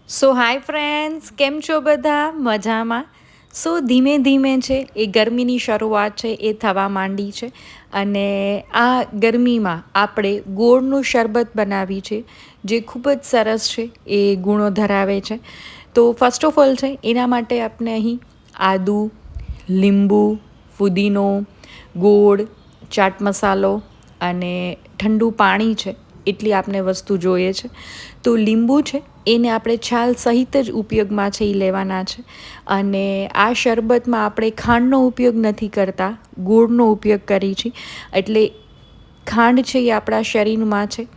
સો hi friends, કેમ છો બધા? મજામાં? સો ધીમે ધીમે છે એ ગરમીની શરૂઆત છે એ થવા માંડી છે અને આ ગરમીમાં આપણે ગોળનું શરબત બનાવી છે જે ખૂબ જ સરસ છે, એ ગુણો ધરાવે છે. તો ફર્સ્ટ ઓફ ઓલ છે એના માટે આપણે અહીં આદુ, લીંબુ, ફુદીનો, ગોળ, ચાટ મસાલો અને ઠંડુ પાણી છે એટલી આપણે વસ્તુ જોઈએ છે. તો લીંબુ છે એને આપણે છાલ સહિત જ ઉપયોગમાં છે એ લેવાના છે અને આ શરબતમાં આપણે ખાંડનો ઉપયોગ નથી કરતા, ગોળનો ઉપયોગ કરી છીએ. એટલે ખાંડ છે એ આપણા શરીરમાં છે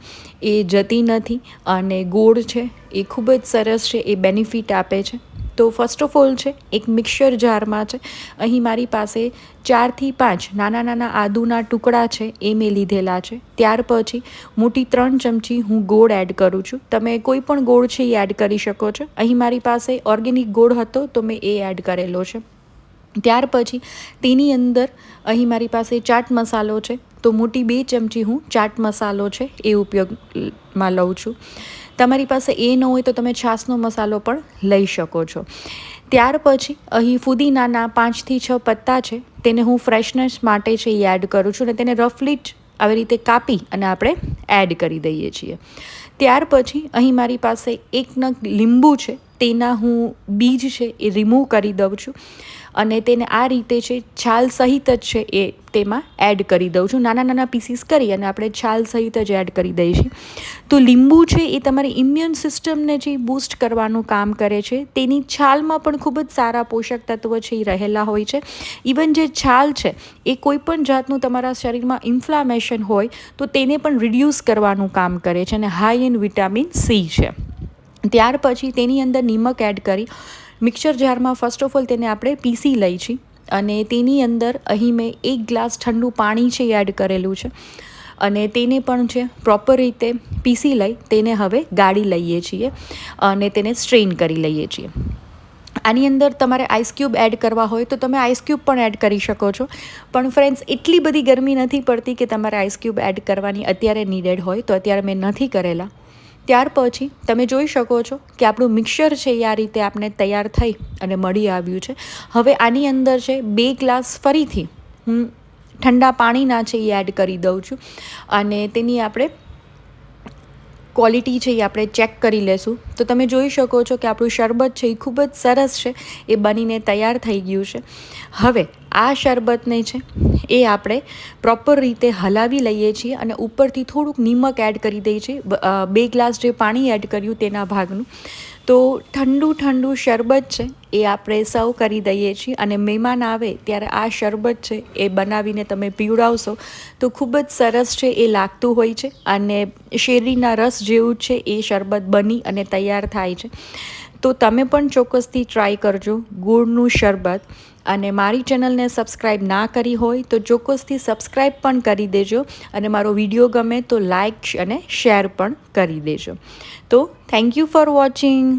એ જતી નથી અને ગોળ છે એ ખૂબ જ સરસ છે, એ બેનિફિટ આપે છે. તો ફર્સ્ટ ઓફ ઓલ છે એક મિક્સર જારમાં છે, અહીં મારી પાસે 4થી 5 નાના નાના આદુના ટુકડા છે એ મેં લીધેલા છે. ત્યાર પછી મોટી 3 ચમચી હું ગોળ એડ કરું છું. તમે કોઈ પણ ગોળ છે એ એડ કરી શકો છો. અહીં મારી પાસે ઓર્ગેનિક ગોળ હતો તો મેં એ એડ કરેલો છે. ત્યાર પછી તેની અંદર અહીં મારી પાસે ચાટ મસાલો છે, તો મોટી 2 ચમચી હું ચાટ મસાલો છે એ ઉપયોગમાં લઉં છું. તમારી પાસે એ ન હોય તો તમે છાશનો મસાલો પણ લઈ શકો છો. ત્યાર પછી અહીં ફુદીનાના 5થી 6 પત્તા છે તેને હું ફ્રેશનેસ માટે છે એ એડ કરું છું અને તેને રફલી જ આવી રીતે કાપી અને આપણે એડ કરી દઈએ છીએ. ત્યાર પછી અહીં મારી પાસે એક નંગ લીંબુ છે, તેના હું બીજ છે એ રિમૂવ કરી દઉં છું અને તેને આ રીતે છે છાલ સહિત જ છે એ તેમાં એડ કરી દઉં છું. નાના નાના પીસીસ કરી અને આપણે છાલ સહિત જ એડ કરી દઈએ છીએ. તો લીંબુ છે એ તમારી ઇમ્યુન સિસ્ટમને જે બૂસ્ટ કરવાનું કામ કરે છે. તેની છાલમાં પણ ખૂબ જ સારા પોષક તત્વો છે એ રહેલા હોય છે. ઇવન જે છાલ છે એ કોઈ પણ જાતનું તમારા શરીરમાં ઇન્ફ્લામેશન હોય તો તેને પણ રિડ્યુસ કરવાનું કામ કરે છે અને હાઈ ઇન વિટામિન સી છે. ત્યાર પછી તેની અંદર નિમક એડ કરી મિક્સર જારમાં ફર્સ્ટ ઓફ ઓલ તેને આપણે પીસી લઈ છીએ અને તેની અંદર અહીં મેં 1 ગ્લાસ ઠંડુ પાણી છે એ એડ કરેલું છે અને તેને પણ છે પ્રોપર રીતે પીસી લઈ તેને હવે ગાળી લઈએ છીએ અને તેને સ્ટ્રેન કરી લઈએ છીએ. આની અંદર તમારે આઈસ ક્યુબ એડ કરવા હોય તો તમે આઈસ ક્યુબ પણ એડ કરી શકો છો, પણ ફ્રેન્ડ્સ એટલી બધી ગરમી નથી પડતી કે તમારે આઈસ ક્યુબ એડ કરવાની અત્યારે નીડેડ હોય, તો અત્યારે મેં નથી કરેલા. ત્યાર પછી તમે જોઈ શકો છો કે આપણું મિક્સર છે એ આ રીતે આપણે તૈયાર થઈ અને મળી આવ્યું છે. હવે આની અંદર છે 2 ગ્લાસ ફરીથી હું ઠંડા પાણીના છે એ એડ કરી દઉં છું અને તેની આપણે ક્વોલિટી છે એ આપણે ચેક કરી લેશું. તો તમે જોઈ શકો છો કે આપણું શરબત છે એ ખૂબ જ સરસ છે, એ બનીને તૈયાર થઈ ગયું છે. હવે આ શરબતને છે એ આપણે પ્રોપર રીતે હલાવી લઈએ છીએ અને ઉપરથી થોડુંક નિમક એડ કરી દઈએ છીએ. 2 ગ્લાસ જે પાણી એડ કર્યું તેના ભાગનું. તો ઠંડુ ઠંડુ શરબત છે એ આપણે સર્વ કરી દઈએ છીએ અને મહેમાન આવે ત્યારે આ શરબત છે એ બનાવીને તમે પીવડાવશો તો ખૂબ જ સરસ છે એ લાગતું હોય છે અને શેરડીના રસ જેવું છે એ શરબત બની અને તૈયાર થાય છે. તો તમે પણ ચોક્કસથી ટ્રાય કરજો ગોળનું શરબત. અને મારી ચેનલને સબસ્ક્રાઈબ ના કરી હોય તો ચોક્કસથી સબસ્ક્રાઈબ પણ કરી દેજો અને મારો વિડીયો ગમે તો લાઈક અને શેર પણ કરી દેજો. તો થેન્ક યુ ફોર વોચિંગ.